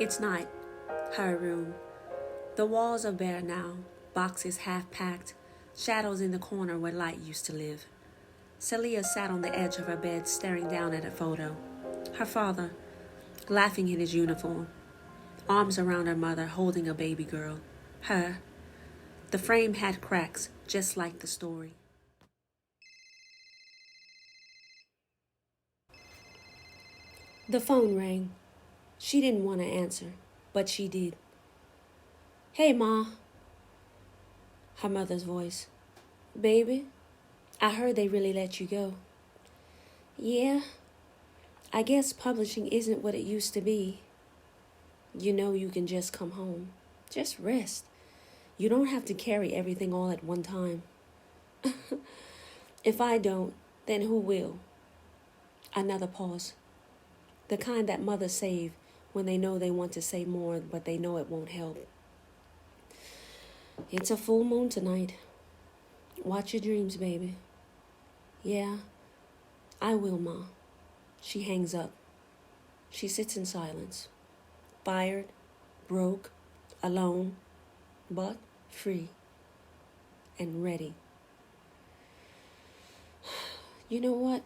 It's night. Her room. The walls are bare now, boxes half packed, shadows in the corner where light used to live. Selah sat on the edge of her bed staring down at a photo. Her father, laughing in his uniform, arms around her mother holding a baby girl. Her. The frame had cracks, just like the story. The phone rang. She didn't want to answer, but she did. "Hey, Ma." Her mother's voice. "Baby, I heard they really let you go." "Yeah, I guess publishing isn't what it used to be. You know you can just come home. Just rest. You don't have to carry everything all at one time." "If I don't, then who will?" Another pause. The kind that mothers save when they know they want to say more, but they know it won't help. "It's a full moon tonight. Watch your dreams, baby." "Yeah, I will, Ma." She hangs up. She sits in silence. Fired, broke, alone, but free and ready. You know what?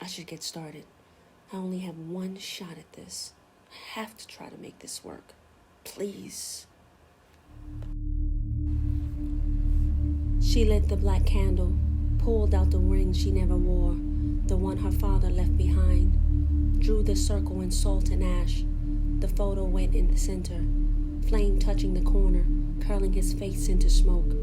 I should get started. I only have one shot at this. I have to try to make this work. Please. She lit the black candle, pulled out the ring she never wore, the one her father left behind, drew the circle in salt and ash. The photo went in the center, flame touching the corner, curling his face into smoke.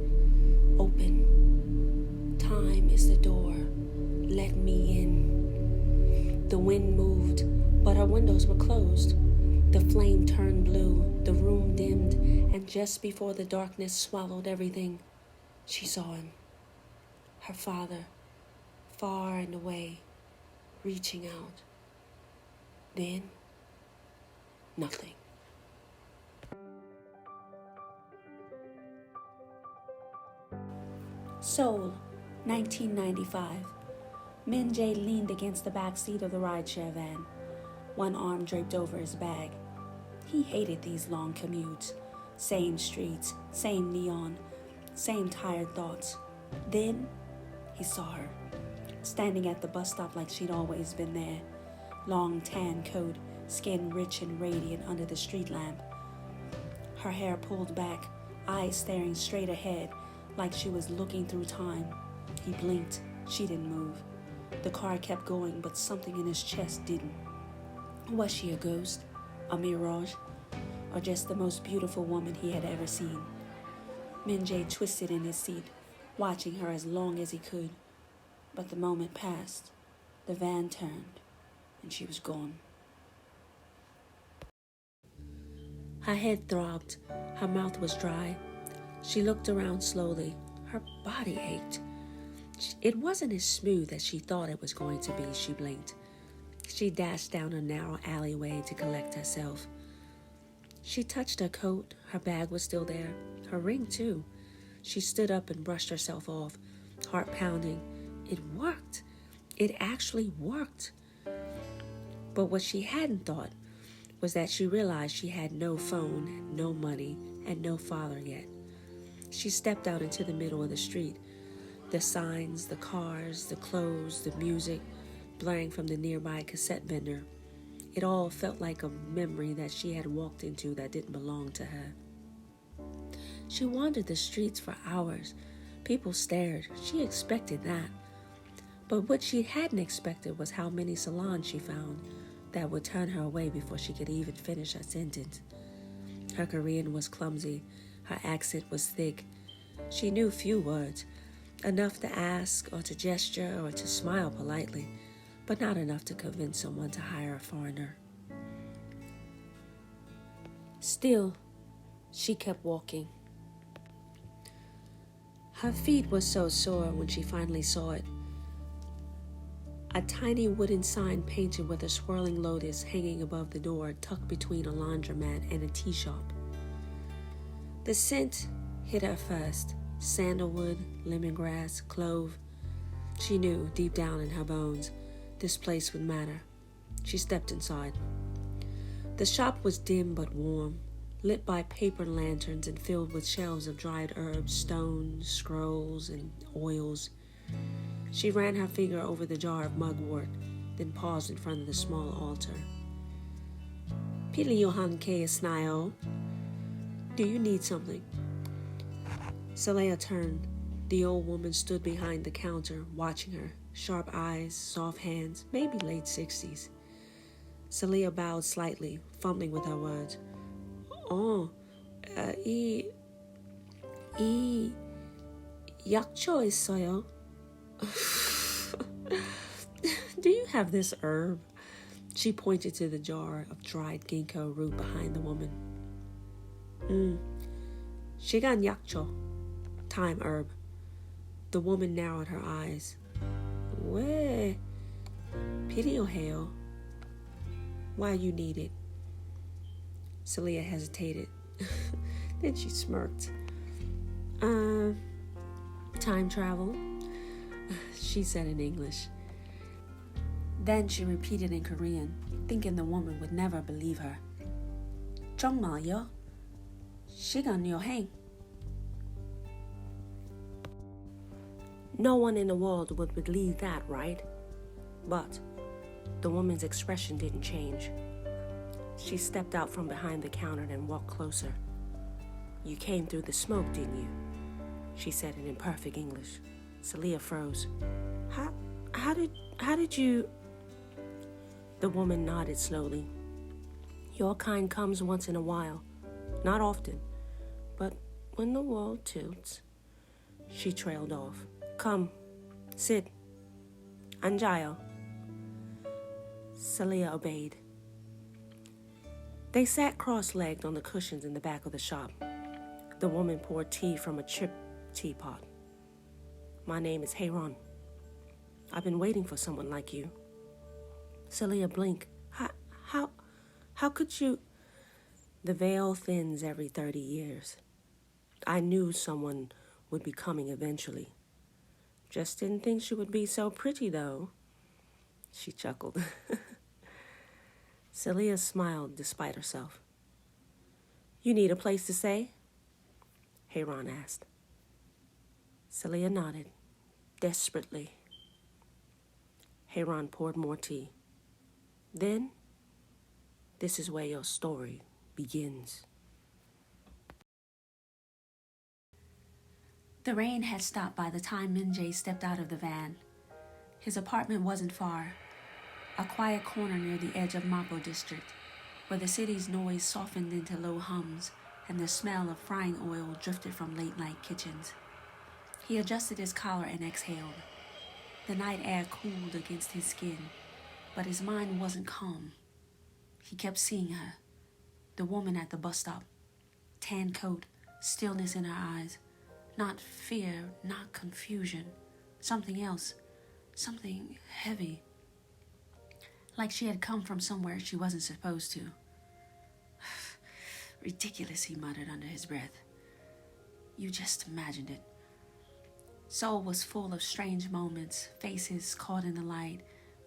Open. Time is the door. Let me in. The wind moved, but her windows were closed. The flame turned blue, the room dimmed, and just before the darkness swallowed everything, she saw him. Her father, far and away, reaching out. Then, nothing. Seoul, 1995. Minjae leaned against the back seat of the rideshare van, one arm draped over his bag. He hated these long commutes. Same streets, same neon, same tired thoughts. Then he saw her, standing at the bus stop like she'd always been there. Long tan coat, skin rich and radiant under the street lamp. Her hair pulled back, eyes staring straight ahead like she was looking through time. He blinked. She didn't move. The car kept going, but something in his chest didn't. Was she a ghost, a mirage, or just the most beautiful woman he had ever seen? Minjae twisted in his seat, watching her as long as he could. But the moment passed. The van turned, and she was gone. Her head throbbed. Her mouth was dry. She looked around slowly. Her body ached. It wasn't as smooth as she thought it was going to be. She blinked. She dashed down a narrow alleyway to collect herself. She touched her coat. Her bag was still there. Her ring, too. She stood up and brushed herself off, heart pounding. It worked. It actually worked. But what she hadn't thought was that she realized she had no phone, no money, and no father yet. She stepped out into the middle of the street. The signs, the cars, the clothes, the music, blaring from the nearby cassette vendor. It all felt like a memory that she had walked into that didn't belong to her. She wandered the streets for hours. People stared. She expected that. But what she hadn't expected was how many salons she found that would turn her away before she could even finish her sentence. Her Korean was clumsy. Her accent was thick. She knew few words. Enough to ask or to gesture or to smile politely, but not enough to convince someone to hire a foreigner. Still, she kept walking. Her feet were so sore when she finally saw it. A tiny wooden sign painted with a swirling lotus hanging above the door, tucked between a laundromat and a tea shop. The scent hit her first. Sandalwood, lemongrass, clove. She knew deep down in her bones this place would matter. She stepped inside. The shop was dim but warm, lit by paper lanterns and filled with shelves of dried herbs, stones, scrolls, and oils. She ran her finger over the jar of mugwort, then paused in front of the small altar. Pili Johan K. Snayo. Do you need something? Selah turned. The old woman stood behind the counter, watching her. Sharp eyes, soft hands, maybe late 60s. Selah bowed slightly, fumbling with her words. Oh, yakcho 있어요. Do you have this herb? She pointed to the jar of dried ginkgo root behind the woman. 시간 약초, time herb. The woman narrowed her eyes. 왜 필요해요? Why you need it? Selah hesitated. Then she smirked. Time travel, she said in English. Then she repeated in Korean, thinking the woman would never believe her. 정말요? 시간 여행. No one in the world would believe that, right? But the woman's expression didn't change. She stepped out from behind the counter and walked closer. You came through the smoke, didn't you? She said in imperfect English. Selah froze. How did you... The woman nodded slowly. Your kind comes once in a while. Not often. But when the world tilts... She trailed off. Come, sit. 앉아요. Selah obeyed. They sat cross-legged on the cushions in the back of the shop. The woman poured tea from a chip teapot. My name is Hayron. I've been waiting for someone like you. Selah blinked. How could you... The veil thins every 30 years. I knew someone would be coming eventually. Just didn't think she would be so pretty, though. She chuckled. Selah smiled despite herself. You need a place to stay? Hayron asked. Selah nodded, desperately. Hayron poured more tea. Then, this is where your story begins. The rain had stopped by the time Minjae stepped out of the van. His apartment wasn't far, a quiet corner near the edge of Mapo district, where the city's noise softened into low hums and the smell of frying oil drifted from late-night kitchens. He adjusted his collar and exhaled. The night air cooled against his skin, but his mind wasn't calm. He kept seeing her, the woman at the bus stop, tan coat, stillness in her eyes. Not fear, not confusion. Something else. Something heavy. Like she had come from somewhere she wasn't supposed to. Ridiculous, he muttered under his breath. You just imagined it. Seoul was full of strange moments, faces caught in the light,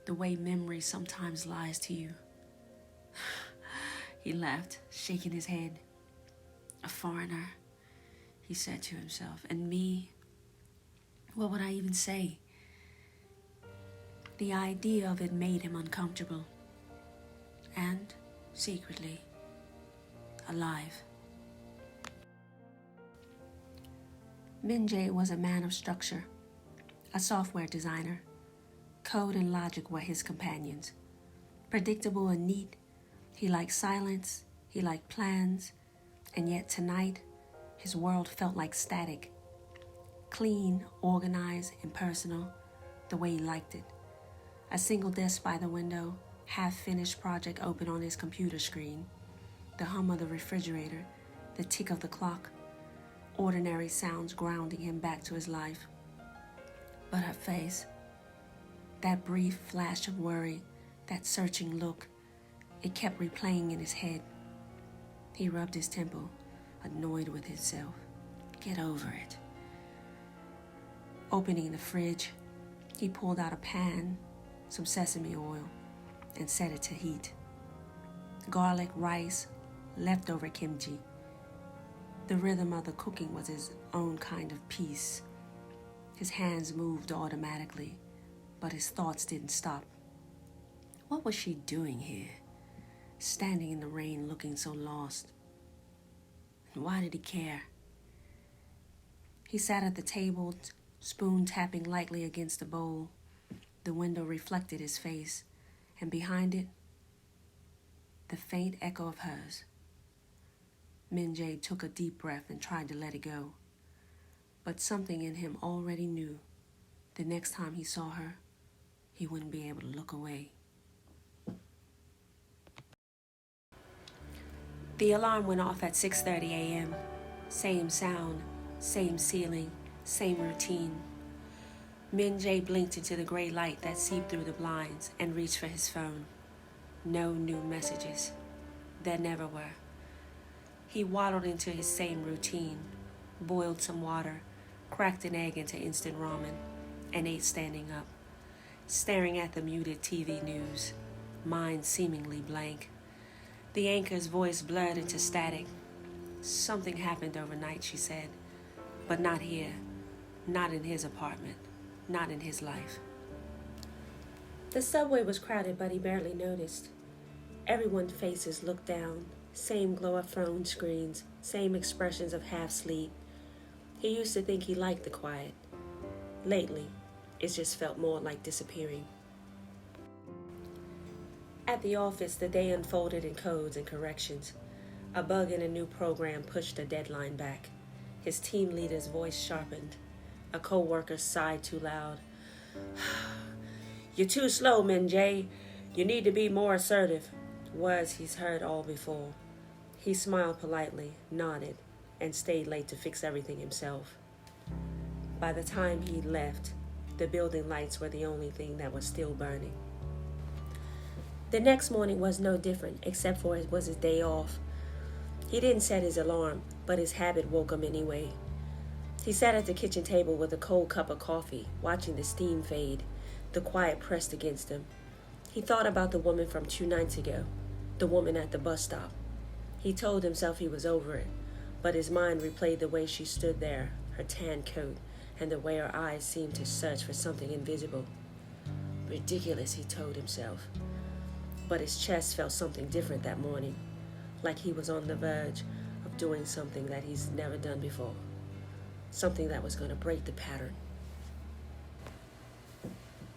the way memory sometimes lies to you. He laughed, shaking his head. A foreigner, he said to himself. And me, what would I even say? The idea of it made him uncomfortable. And, secretly, alive. Minjae was a man of structure, a software designer. Code and logic were his companions. Predictable and neat, he liked silence, he liked plans, and yet tonight, his world felt like static. Clean, organized, impersonal, the way he liked it. A single desk by the window, half-finished project open on his computer screen. The hum of the refrigerator, the tick of the clock. Ordinary sounds grounding him back to his life. But her face, that brief flash of worry, that searching look, it kept replaying in his head. He rubbed his temple, annoyed with himself. Get over it. Opening the fridge, he pulled out a pan, some sesame oil, and set it to heat. garlic, rice, leftover kimchi. The rhythm of the cooking was his own kind of peace. His hands moved automatically, but his thoughts didn't stop. What was she doing here, standing in the rain looking so lost? And why did he care? He sat at the table, spoon tapping lightly against the bowl. The window reflected his face, and behind it, the faint echo of hers. Minjae took a deep breath and tried to let it go. But something in him already knew the next time he saw her, he wouldn't be able to look away. The alarm went off at 6:30 a.m. Same sound, same ceiling, same routine. Minjae blinked into the gray light that seeped through the blinds and reached for his phone. No new messages. There never were. He waddled into his same routine, boiled some water, cracked an egg into instant ramen, and ate standing up, staring at the muted TV news, mind seemingly blank. The anchor's voice blurred into static. Something happened overnight, she said, but not here, not in his apartment, not in his life. The subway was crowded, but he barely noticed. Everyone's faces looked down, same glow of phone screens, same expressions of half sleep. He used to think he liked the quiet. Lately, it just felt more like disappearing. At the office, the day unfolded in codes and corrections. A bug in a new program pushed a deadline back. His team leader's voice sharpened. A co-worker sighed too loud. "You're too slow, Minjae. You need to be more assertive." Words he's heard all before. He smiled politely, nodded, and stayed late to fix everything himself. By the time he left, the building lights were the only thing that was still burning. The next morning was no different, except for it was his day off. He didn't set his alarm, but his habit woke him anyway. He sat at the kitchen table with a cold cup of coffee, watching the steam fade, the quiet pressed against him. He thought about the woman from 2 nights ago, the woman at the bus stop. He told himself he was over it, but his mind replayed the way she stood there, her tan coat, and the way her eyes seemed to search for something invisible. Ridiculous, he told himself. But his chest felt something different that morning, like he was on the verge of doing something that he's never done before, something that was going to break the pattern.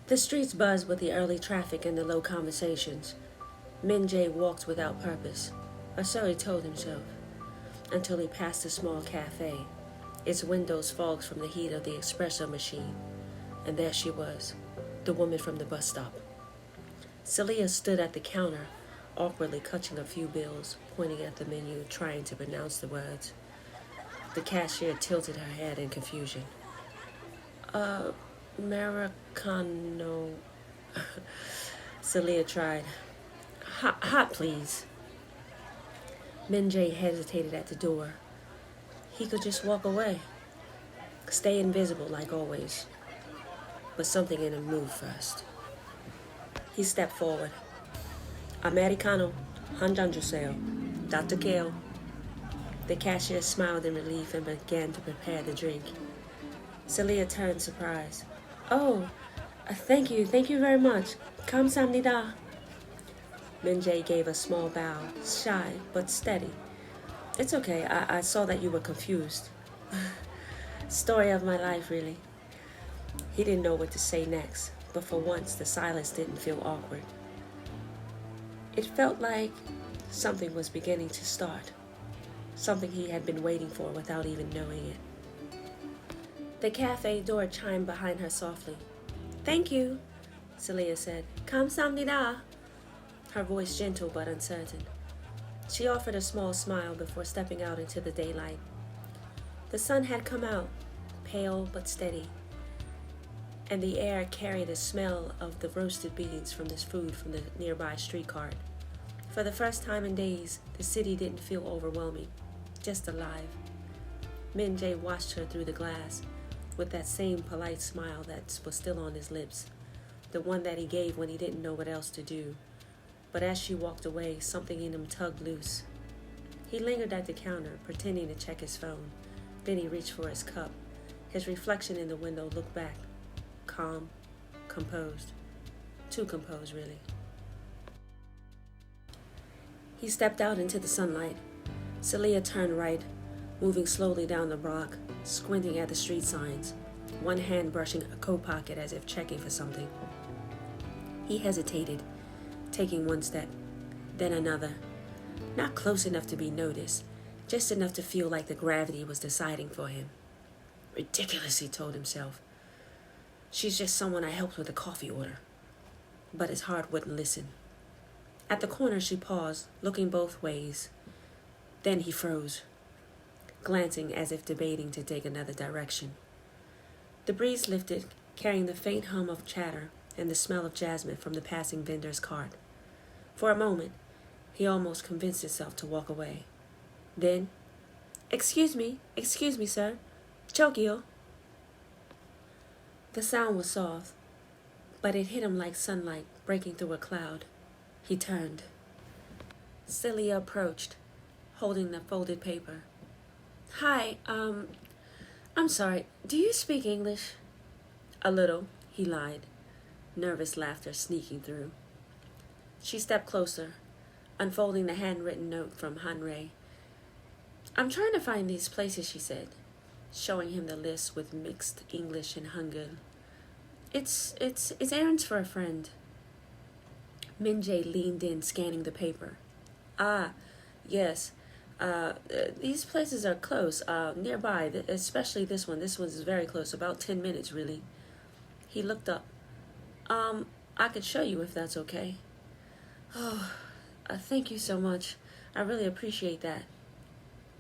The streets buzzed with the early traffic and the low conversations. Minjae walked without purpose, or so he told himself, until he passed a small cafe, its windows fogged from the heat of the espresso machine. And there she was, the woman from the bus stop. Selah stood at the counter, awkwardly clutching a few bills, pointing at the menu, trying to pronounce the words. The cashier tilted her head in confusion. Americano. Selah tried. Hot, please. Minjae hesitated at the door. He could just walk away, stay invisible like always. But something in him moved first. He stepped forward. Americano, 한잔 주세요. Dr. Kale. The cashier smiled in relief and began to prepare the drink. Selah turned surprised. "Oh, thank you very much. 감사합니다." Minjae gave a small bow, shy but steady. "It's okay, I saw that you were confused." Story of my life, really. He didn't know what to say next, but for once the silence didn't feel awkward. It felt like something was beginning to start, something he had been waiting for without even knowing it. The cafe door chimed behind her softly. "Thank you," Selah said. "감사합니다." Her voice gentle but uncertain. She offered a small smile before stepping out into the daylight. The sun had come out, pale but steady, and the air carried the smell of the roasted beans from this food from the nearby street cart. For the first time in days, the city didn't feel overwhelming, just alive. Minjae watched her through the glass, with that same polite smile that was still on his lips, the one that he gave when he didn't know what else to do, but as she walked away, something in him tugged loose. He lingered at the counter, pretending to check his phone. Then he reached for his cup. His reflection in the window looked back, calm, composed. Too composed, really. He stepped out into the sunlight. Selah turned right, moving slowly down the block, squinting at the street signs, one hand brushing a coat pocket as if checking for something. He hesitated, taking one step, then another. Not close enough to be noticed, just enough to feel like the gravity was deciding for him. Ridiculous, he told himself. She's just someone I helped with a coffee order. But his heart wouldn't listen. At the corner, she paused, looking both ways. Then he froze, glancing as if debating to take another direction. The breeze lifted, carrying the faint hum of chatter and the smell of jasmine from the passing vendor's cart. For a moment, he almost convinced himself to walk away. Then, excuse me, sir. Chokyo. The sound was soft, but it hit him like sunlight breaking through a cloud. He turned. Selah approached, holding the folded paper. Hi, I'm sorry, do you speak English? A little, he lied, nervous laughter sneaking through. She stepped closer, unfolding the handwritten note from Hanrei. I'm trying to find these places, she said, showing him the list with mixed English and Hangul. It's errands for a friend. Minjae leaned in, scanning the paper. Ah, yes. These places are close, nearby, especially this one. This one's very close, about 10 minutes, really. He looked up. I could show you if that's okay. Oh, thank you so much. I really appreciate that.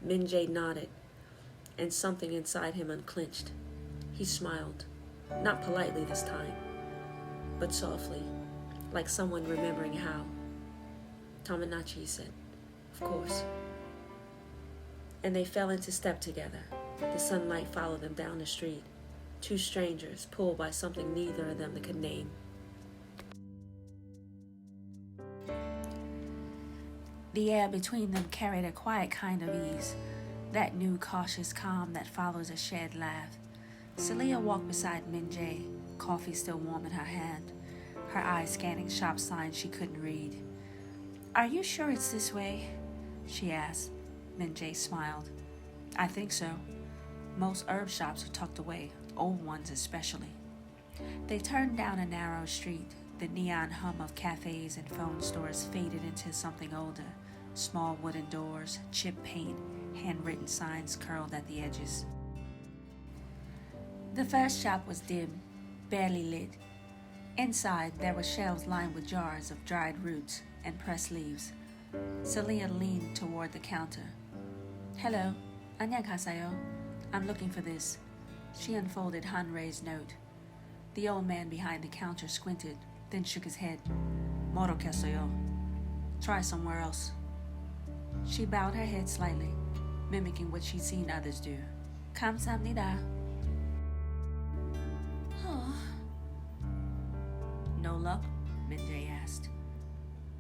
Minjae nodded, and something inside him unclenched. He smiled, not politely this time, but softly, like someone remembering how. Tamanachi, he said, of course. And they fell into step together. The sunlight followed them down the street. Two strangers pulled by something neither of them could name. The air between them carried a quiet kind of ease, that new cautious calm that follows a shared laugh. Selah walked beside Minjae, coffee still warm in her hand, her eyes scanning shop signs she couldn't read. Are you sure it's this way? She asked. Minjae smiled. I think so. Most herb shops are tucked away, old ones especially. They turned down a narrow street. The neon hum of cafes and phone stores faded into something older. Small wooden doors, chipped paint, handwritten signs curled at the edges. The first shop was dim, barely lit. Inside, there were shelves lined with jars of dried roots and pressed leaves. Selah leaned toward the counter. Hello, 안녕하세요. I'm looking for this. She unfolded Hanrei's note. The old man behind the counter squinted, then shook his head. 모르겠어요. Try somewhere else. She bowed her head slightly, mimicking what she'd seen others do. 감사합니다. No luck? Minjae asked.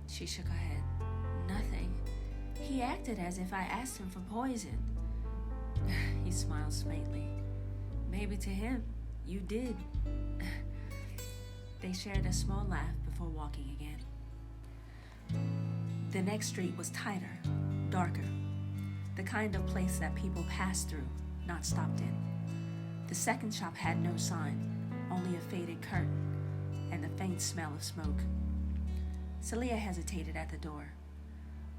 She shook her head. Nothing. He acted as if I asked him for poison. He smiled faintly. Maybe to him, you did. They shared a small laugh before walking again. The next street was tighter, darker. The kind of place that people passed through, not stopped in. The second shop had no sign, only a faded curtain and the faint smell of smoke. Selah hesitated at the door.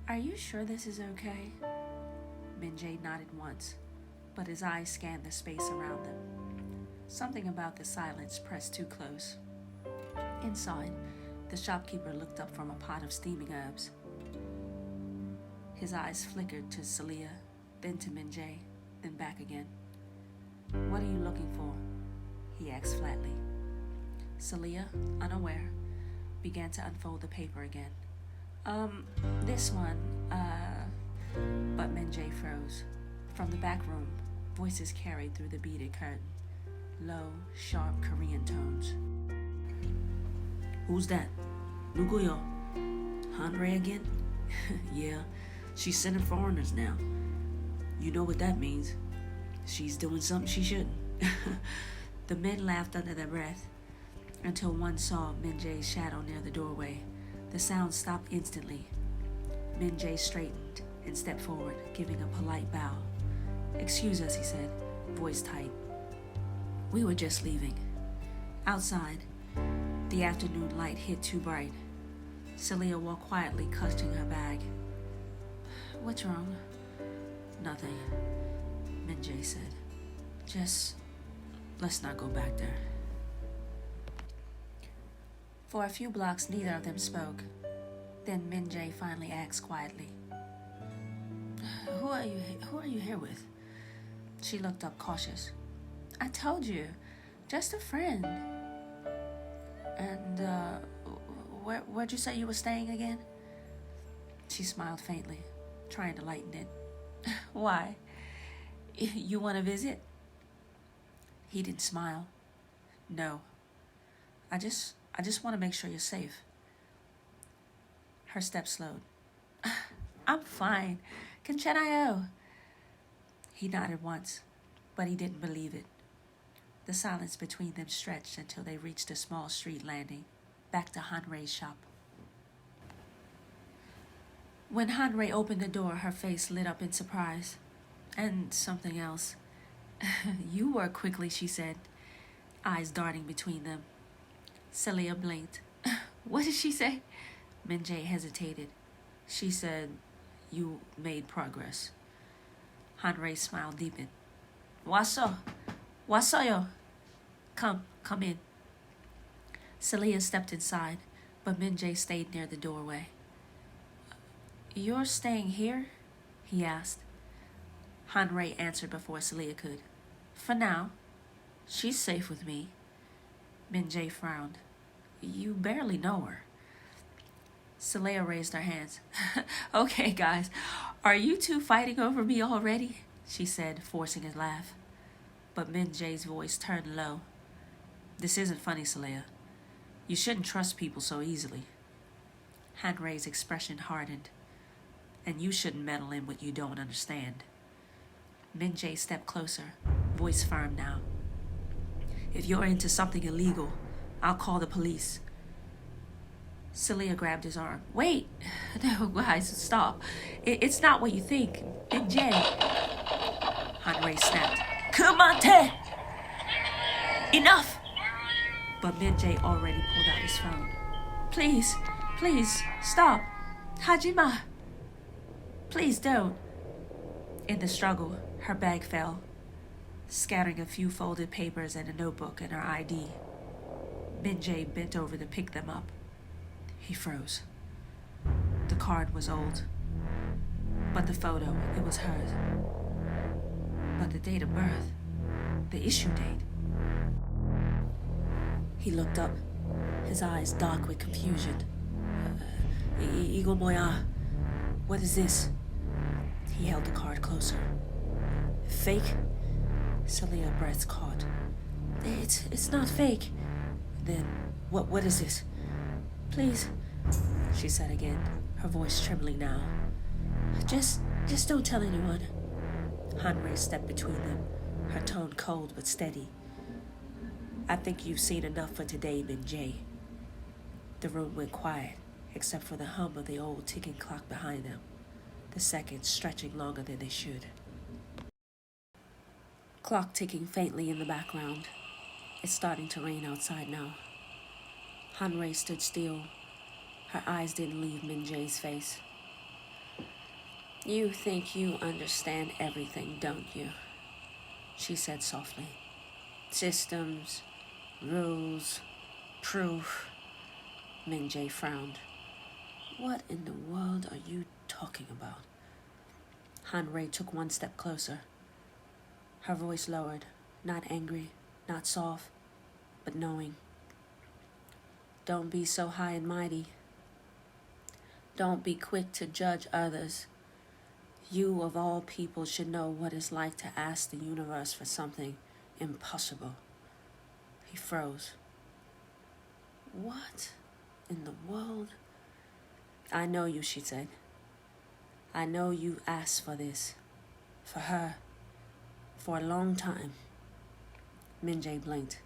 Are you sure this is okay? Minjae nodded once, but his eyes scanned the space around them. Something about the silence pressed too close. Inside, the shopkeeper looked up from a pot of steaming herbs. His eyes flickered to Selah, then to Minjae, then back again. What are you looking for? He asked flatly. Selah, unaware, began to unfold the paper again. This one, But Minjae froze. From the back room, voices carried through the beaded curtain. Low, sharp Korean tones. Who's that? 누구요? Andre again? Yeah, she's sending foreigners now. You know what that means. She's doing something she shouldn't. The men laughed under their breath until one saw Minjae's shadow near the doorway. The sound stopped instantly. Minjae straightened and stepped forward, giving a polite bow. "Excuse us," he said, voice tight. "We were just leaving." Outside, the afternoon light hit too bright. Selah walked quietly, clutching her bag. "What's wrong?" "Nothing," Minjae said. "Just, let's not go back there." For a few blocks, neither of them spoke. Then Minjae finally asked quietly, Who are you here with?" She looked up cautious. "I told you, just a friend." "And, where'd you say you were staying again?" She smiled faintly, trying to lighten it. "Why? You want to visit?" He didn't smile. "No. I just want to make sure you're safe." Her steps slowed. "I'm fine. 괜찮아요." He nodded once, but he didn't believe it. The silence between them stretched until they reached a small street landing, back to Hanrei's shop. When Hanrei opened the door, her face lit up in surprise. And something else. "You work quickly," she said, eyes darting between them. Selah blinked. "What did she say?" Minjae hesitated. "She said you made progress." Hanrei's smile deepened. "왔어. 왔어요. Come in." Selah stepped inside, but Minjae stayed near the doorway. "You're staying here?" he asked. Hanrei answered before Selah could. "For now. She's safe with me." Minjae frowned. "You barely know her." Selah raised her hands. "Okay, guys, are you two fighting over me already?" she said, forcing a laugh. But Minjae's voice turned low. "This isn't funny, Selah. You shouldn't trust people so easily." Hanrei's expression hardened. "And you shouldn't meddle in what you don't understand." Minjae stepped closer, voice firm now. "If you're into something illegal, I'll call the police." Selah grabbed his arm. "Wait! No, guys, stop. It's not what you think. Minjae." Hanrei snapped. "Kumate! Enough!" But Minjae already pulled out his phone. Please, stop. Hajima. Please don't." In the struggle, her bag fell, scattering a few folded papers and a notebook and her ID. Minjae bent over to pick them up. He froze. The card was old, but the photo, it was hers. But the date of birth, the issue date. He looked up, his eyes dark with confusion. "이거 뭐야? What is this?" He held the card closer. "Fake?" Selah's breath caught. It's not fake." "Then, what is this?" "Please," she said again, her voice trembling now. Just don't tell anyone." Hanrei stepped between them, her tone cold but steady. "I think you've seen enough for today, Minjae." The room went quiet, except for the hum of the old ticking clock behind them, the seconds stretching longer than they should. Clock ticking faintly in the background. It's starting to rain outside now. Hanrei stood still. Her eyes didn't leave Minjae's face. "You think you understand everything, don't you?" she said softly. "Systems, rules, proof." Minjae frowned. "What in the world are you talking about?" Hanrei took one step closer. Her voice lowered, not angry, not soft, but knowing. "Don't be so high and mighty. Don't be quick to judge others. You, of all people, should know what it's like to ask the universe for something impossible." He froze. What in the world? I know you, she said. I know you asked for this. For her. For a long time. Minjae blinked,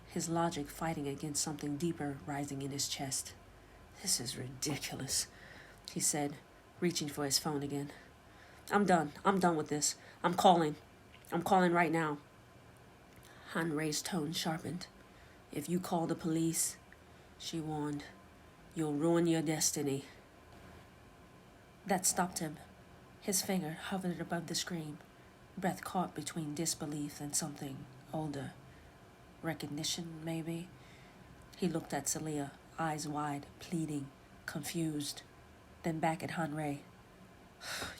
his logic fighting against something deeper rising in his chest. This is ridiculous, he said, reaching for his phone again. I'm done with this. I'm calling right now. Hanrei's tone sharpened. If you call the police, she warned, you'll ruin your destiny. That stopped him. His finger hovered above the screen, breath caught between disbelief and something older. Recognition, maybe? He looked at Selah, eyes wide, pleading, confused, then back at Hanrei.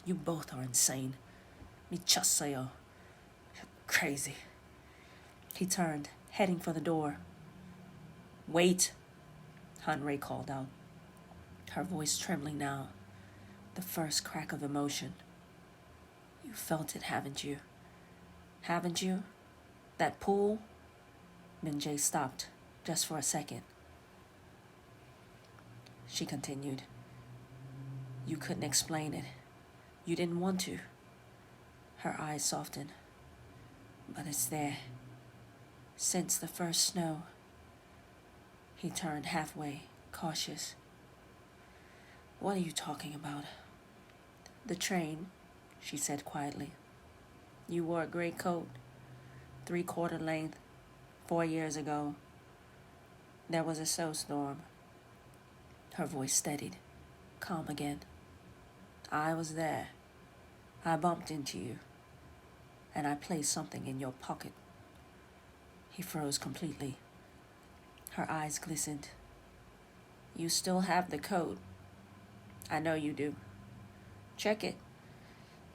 You both are insane. 미쳤어요. You're crazy. He turned, heading for the door. Wait, Hanrei called out, her voice trembling now, the first crack of emotion. You felt it, haven't you? Haven't you? That pool? Minjae stopped, just for a second. She continued. You couldn't explain it. You didn't want to. Her eyes softened. But it's there. Since the first snow. He turned halfway, cautious. What are you talking about? The train, she said quietly. You wore a gray coat, 3/4 length, 4 years ago. There was a snowstorm. Her voice steadied, calm again. I was there. I bumped into you, and I placed something in your pocket. He froze completely. Her eyes glistened. You still have the coat. I know you do. Check it.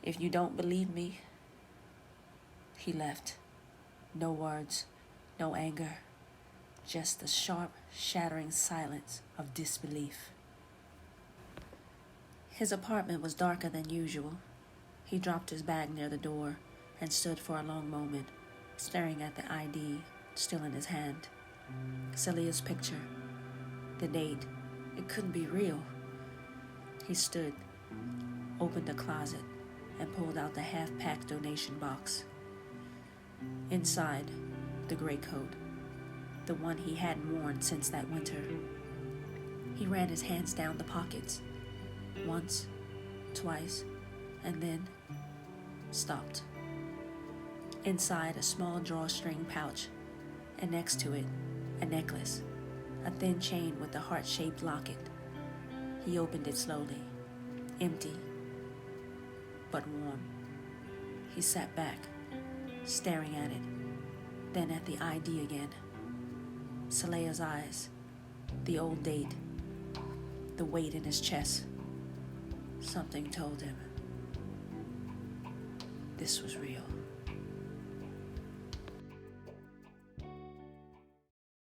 If you don't believe me. He left. No words, no anger, just the sharp, shattering silence of disbelief. His apartment was darker than usual. He dropped his bag near the door and stood for a long moment, staring at the ID still in his hand. Celia's picture, the date, it couldn't be real. He stood, opened a closet, and pulled out the half-packed donation box. Inside, the gray coat, the one he hadn't worn since that winter. He ran his hands down the pockets, once, twice, and then stopped. Inside, a small drawstring pouch, and next to it, a necklace, a thin chain with a heart-shaped locket. He opened it slowly, empty, but warm. He sat back, staring at it, then at the ID again. Selea's eyes, the old date, the weight in his chest. Something told him this was real.